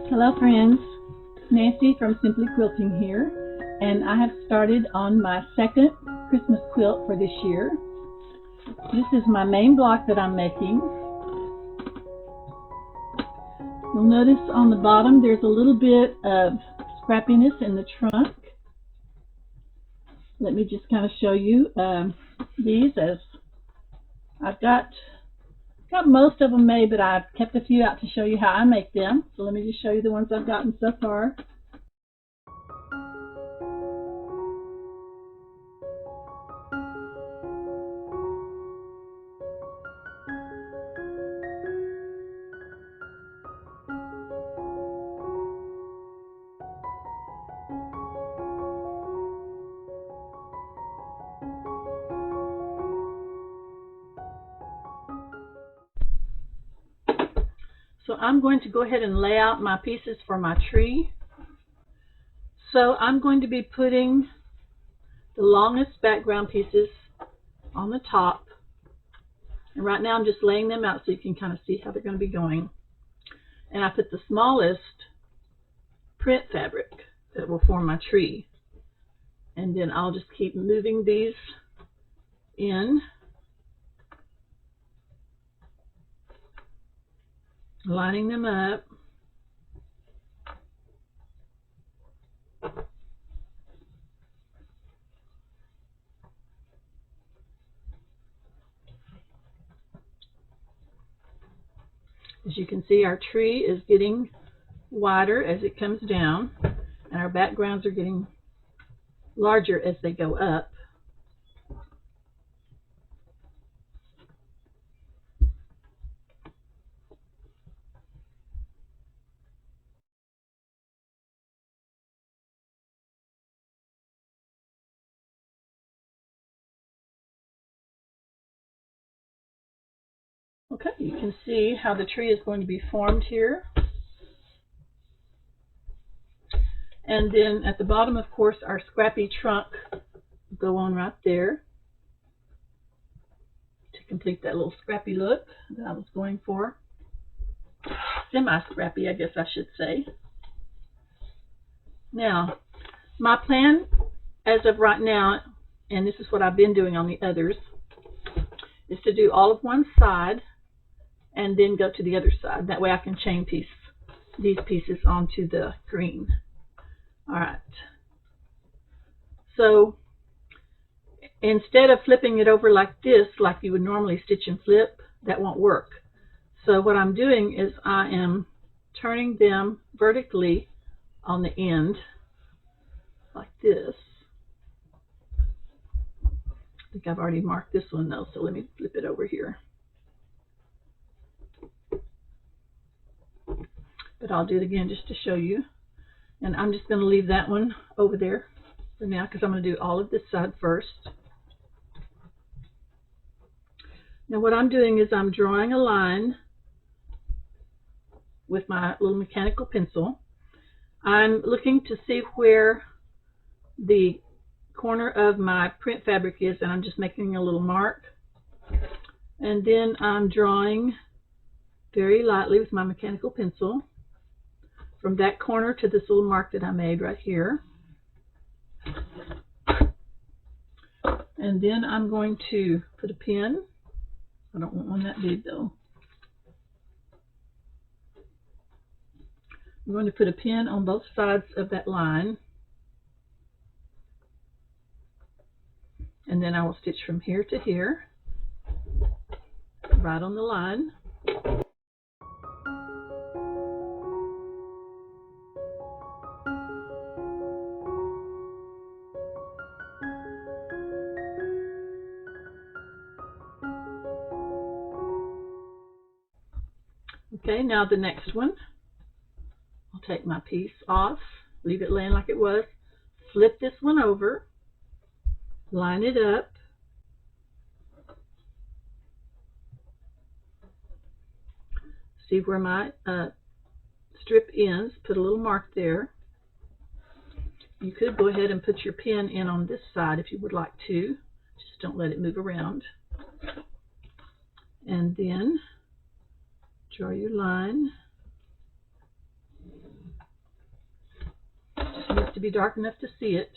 Hello friends, Nancy from Simply Quilting here, and I have started on my second Christmas quilt for this year. This is my main block that I'm making. You'll notice on the bottom there's a little bit of scrappiness in the trunk. Let me just kind of show you these, as I've got most of them made, but I've kept a few out to show you how I make them. So let me just show you the ones I've gotten so far. So I'm going to go ahead and lay out my pieces for my tree. So I'm going to be putting the longest background pieces on the top. And right now I'm just laying them out so you can kind of see how they're going to be going. And I put the smallest print fabric that will form my tree. And then I'll just keep moving these in, lining them up. As you can see, our tree is getting wider as it comes down, and our backgrounds are getting larger as they go up. Okay, you can see how the tree is going to be formed here. And then at the bottom, of course, our scrappy trunk will go on right there to complete that little scrappy look that I was going for. Semi-scrappy, I guess I should say. Now, my plan as of right now, and this is what I've been doing on the others, is to do all of one side and then go to the other side. That way I can chain these pieces onto the green. Alright, so instead of flipping it over like this, like you would normally stitch and flip, that won't work. So what I'm doing is I am turning them vertically on the end, like this. I think I've already marked this one though, so let me flip it over here. But I'll do it again just to show you. And I'm just going to leave that one over there for now because I'm going to do all of this side first. Now what I'm doing is I'm drawing a line with my little mechanical pencil. I'm looking to see where the corner of my print fabric is, and I'm just making a little mark. And then I'm drawing very lightly with my mechanical pencil from that corner to this little mark that I made right here. And then I'm going to put a pin. I don't want one that big though. I'm going to put a pin on both sides of that line. And then I will stitch from here to here, right on the line. Okay, now the next one. I'll take my piece off, leave it laying like it was, flip this one over, line it up, see where my strip ends, put a little mark there. You could go ahead and put your pin in on this side if you would like to, just don't let it move around. And then draw your line. to be dark enough to see it.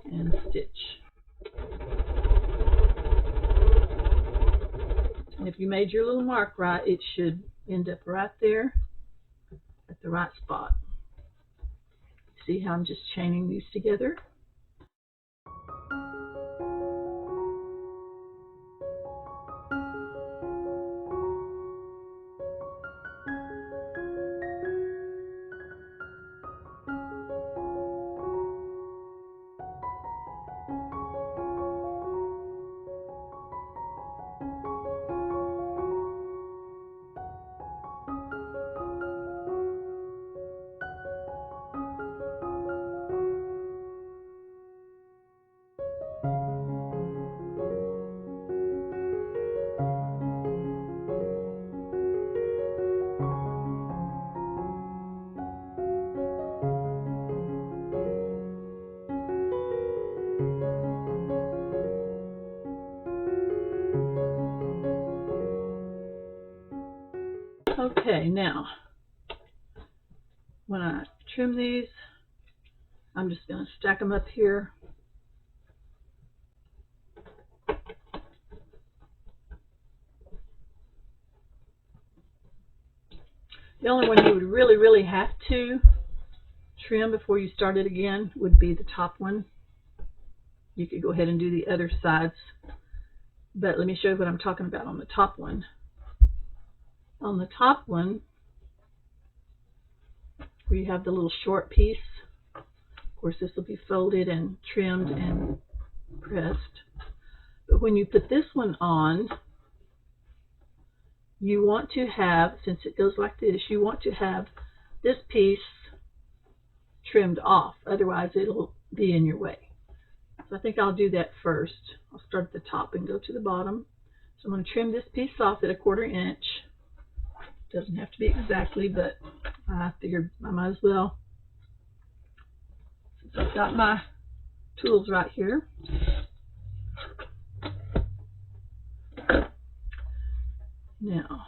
And stitch. And if you made your little mark right, it should end up right there at the right spot. See how I'm just chaining these together? Okay, now when I trim these, I'm just going to stack them up here. The only one you would really have to trim before you start it again would be the top one. You could go ahead and do the other sides, but let me show you what I'm talking about on the top one. On the top one, where you have the little short piece, of course this will be folded and trimmed and pressed. But when you put this one on, you want to have, since it goes like this, you want to have this piece trimmed off, otherwise it'll be in your way. So I think I'll do that first. I'll start at the top and go to the bottom. So I'm going to trim this piece off at 1/4 inch. Doesn't have to be exactly, but I figured I might as well, since I've got my tools right here. Now,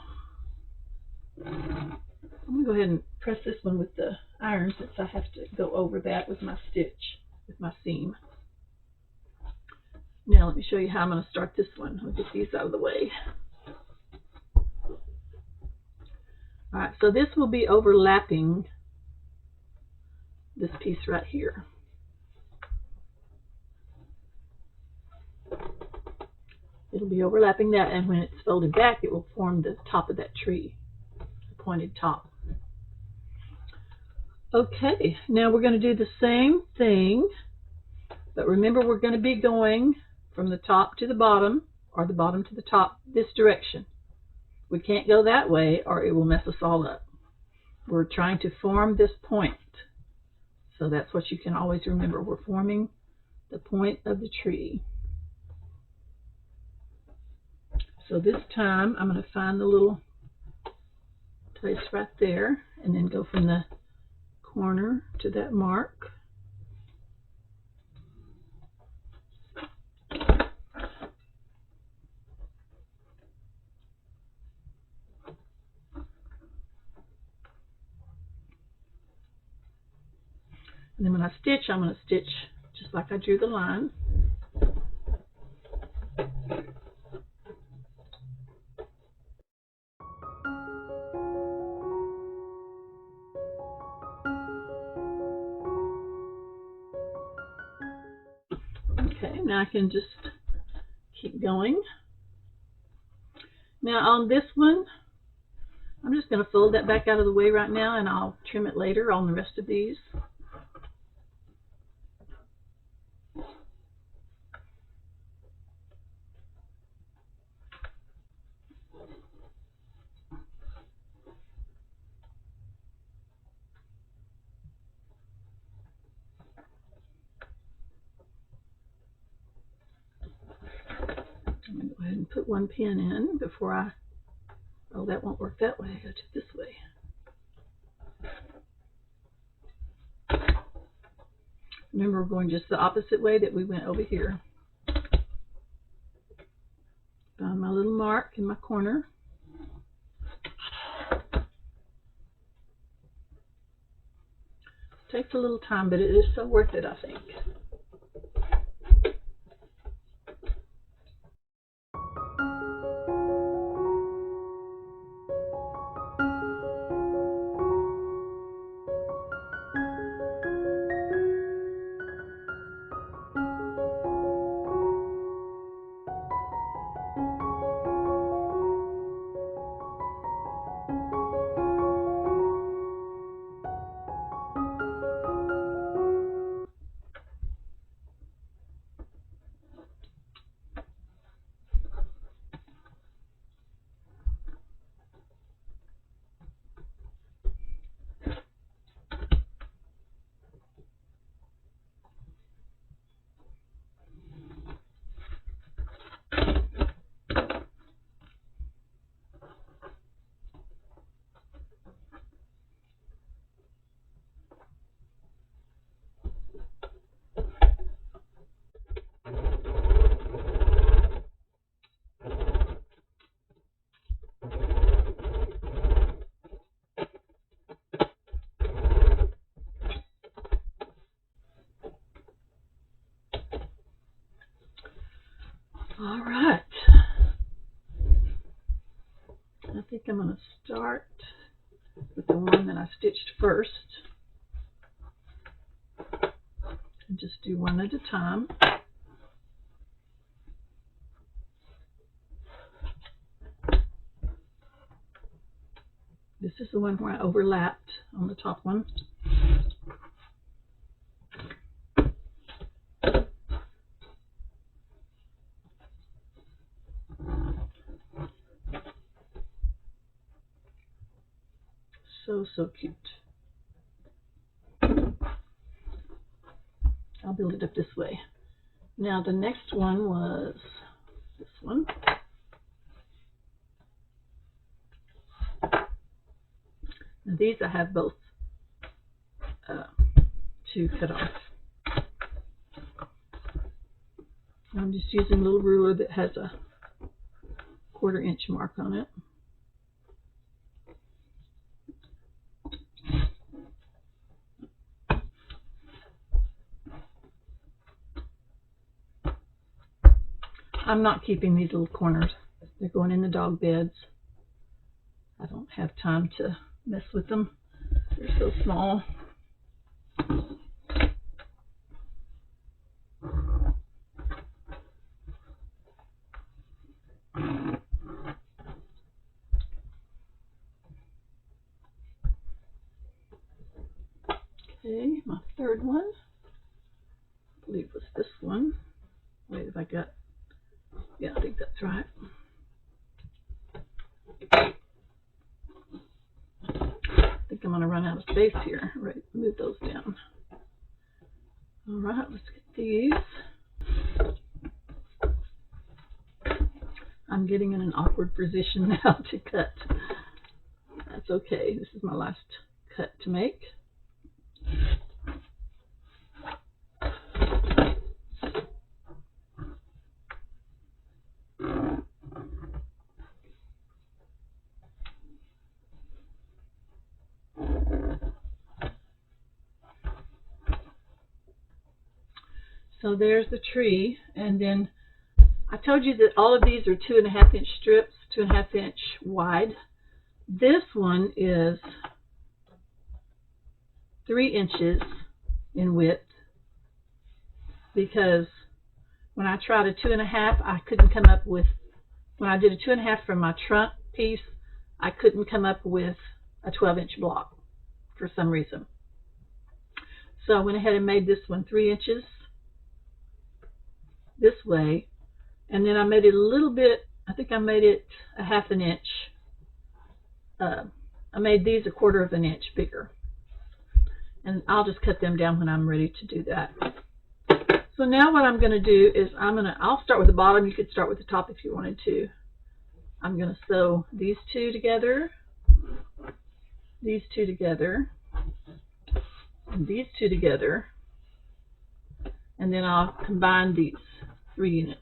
I'm going to go ahead and press this one with the iron, since I have to go over that with my stitch, with my seam. Now let me show you how I'm going to start this one. I'll get these out of the way. Alright, so this will be overlapping this piece right here. It'll be overlapping that, and when it's folded back, it will form the top of that tree, the pointed top. Okay, now we're going to do the same thing, but remember we're going to be going from the top to the bottom, or the bottom to the top, this direction. We can't go that way or it will mess us all up. We're trying to form this point. So that's what you can always remember. We're forming the point of the tree. So this time I'm going to find the little place right there and then go from the corner to that mark. And then when I stitch, I'm going to stitch just like I drew the line. Okay, now I can just keep going. Now on this one, I'm just going to fold that back out of the way right now, and I'll trim it later on the rest of these. I'm going to go ahead and put one pin in before I, oh, that won't work that way. I got to do it this way. Remember, we're going just the opposite way that we went over here. Found my little mark in my corner. Takes a little time, but it is so worth it, I think. All right. I think I'm going to start with the one that I stitched first. And just do one at a time. This is the one where I overlapped on the top one. So cute. I'll build it up this way. Now the next one was this one. Now these I have both to cut off. I'm just using a little ruler that has a 1/4 inch mark on it. I'm not keeping these little corners. They're going in the dog beds. I don't have time to mess with them. They're so small. Okay, my third one, I believe was this one. Wait, have I got, yeah, I think that's right. I think I'm going to run out of space here. Right, move those down. All right, let's get these. I'm getting in an awkward position now to cut. That's okay. This is my last cut to make. So there's the tree, and then I told you that all of these are 2.5 inch strips, 2.5 inch wide. This one is 3 inches in width, because when I tried a 2.5, I couldn't come up with, when I did a 2.5 from my trunk piece, I couldn't come up with a 12-inch block for some reason. So I went ahead and made this one 3 inches this way, and then I made it a little bit, I think I made it a 1/2 inch. I made these a 1/4 inch bigger, and I'll just cut them down when I'm ready to do that. So now what I'm going to do is I'll start with the bottom. You could start with the top if you wanted to. I'm going to sew these two together, these two together, and these two together, and then I'll combine these 3 units.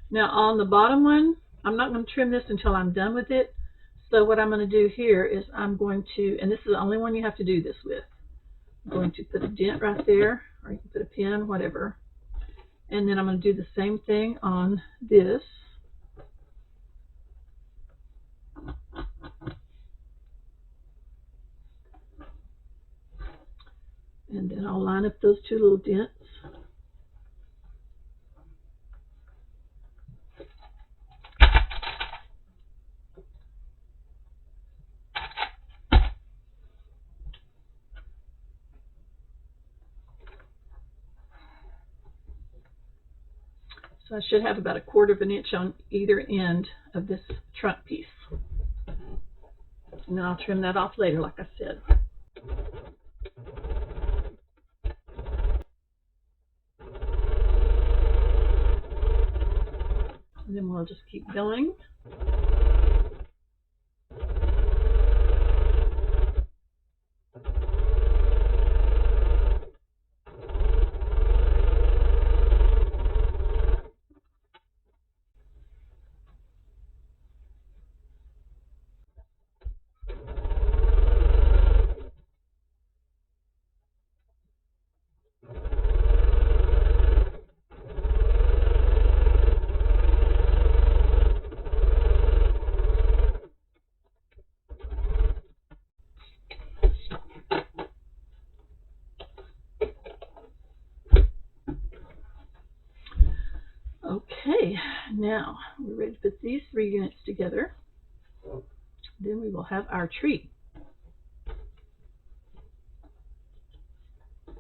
Now on the bottom one, I'm not going to trim this until I'm done with it, So what I'm going to do here is I'm going to, and this is the only one you have to do this with, I'm going to put a dent right there, or you can put a pin, whatever. And then I'm going to do the same thing on this. And then I'll line up those two little dents. So I should have about 1/4 of an inch on either end of this trunk piece. And then I'll trim that off later, like I said. And then we'll just keep going. Okay, now we're ready to put these 3 units together. Then we will have our tree.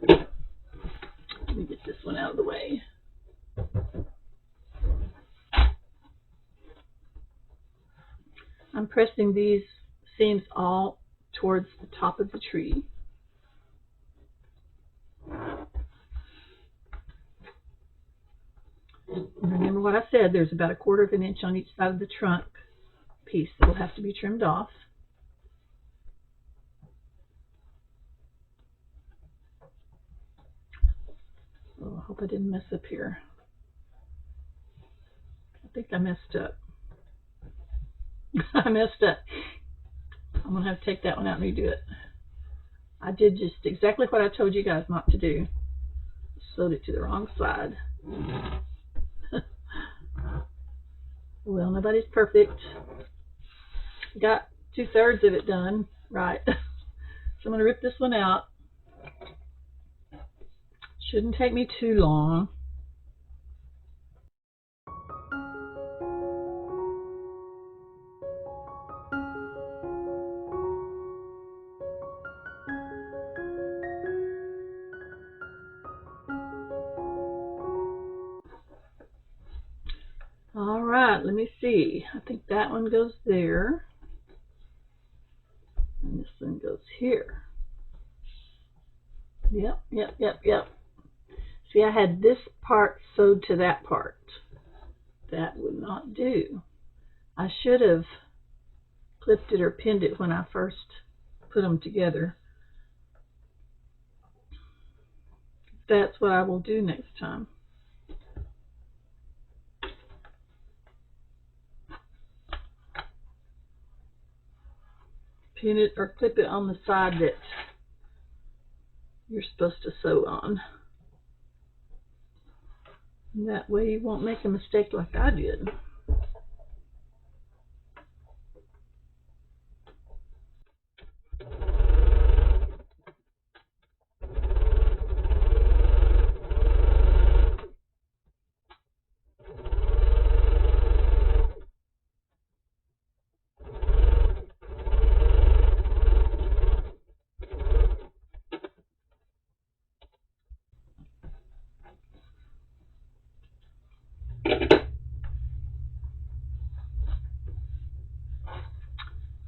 Let me get this one out of the way. I'm pressing these seams all towards the top of the tree. And remember what I said, there's about 1/4 of an inch on each side of the trunk piece that will have to be trimmed off. Oh, I hope I didn't mess up here. I think I messed up. I messed up. I'm going to have to take that one out and redo it. I did just exactly what I told you guys not to do. Sewed it to the wrong side. Well, nobody's perfect. Got 2/3 of it done, right? So I'm going to rip this one out. Shouldn't take me too long. All right, let me see. I think that one goes there. And this one goes here. Yep. See, I had this part sewed to that part. That would not do. I should have clipped it or pinned it when I first put them together. That's what I will do next time. Pin it or clip it on the side that you're supposed to sew on. And that way you won't make a mistake like I did.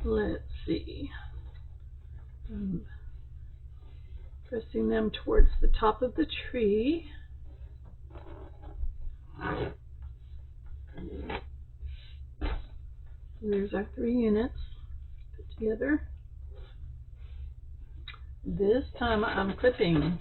Let's see. I'm pressing them towards the top of the tree. There's our 3 units put together. This time I'm clipping.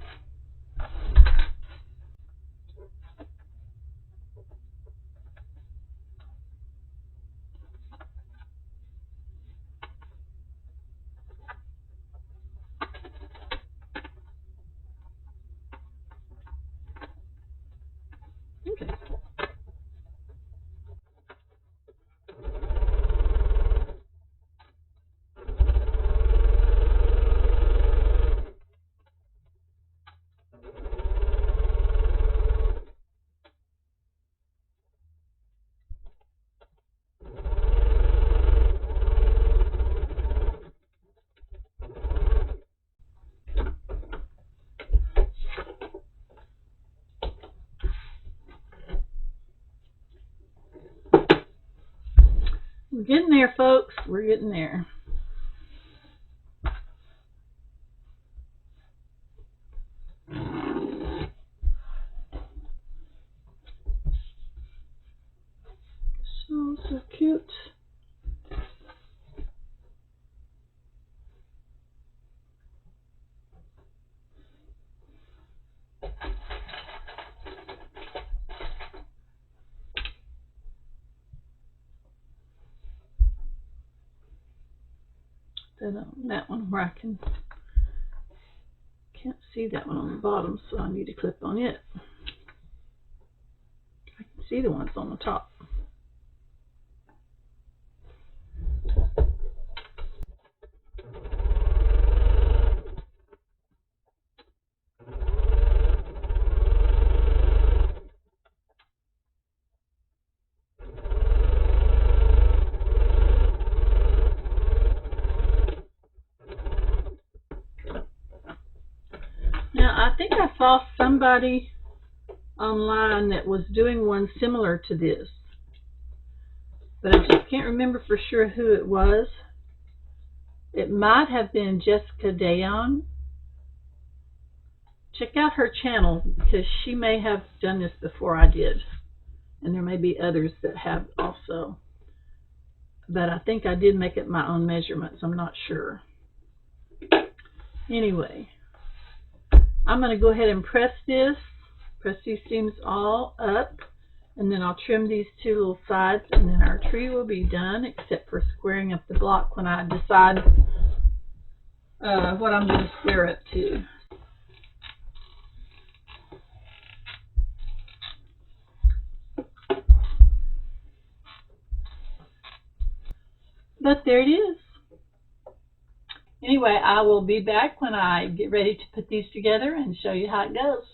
We're getting there, folks. We're getting there. So cute. That one where I can't see that one on the bottom, so I need to clip on it. I can see the ones on the top. Now, I think I saw somebody online that was doing one similar to this, but I just can't remember for sure who it was. It might have been Jessica Dayon. Check out her channel because she may have done this before I did, and there may be others that have also, but I think I did make it my own measurements. I'm not sure. Anyway, I'm going to go ahead and press these seams all up, and then I'll trim these two little sides, and then our tree will be done, except for squaring up the block when I decide what I'm going to square it to. But there it is. Anyway, I will be back when I get ready to put these together and show you how it goes.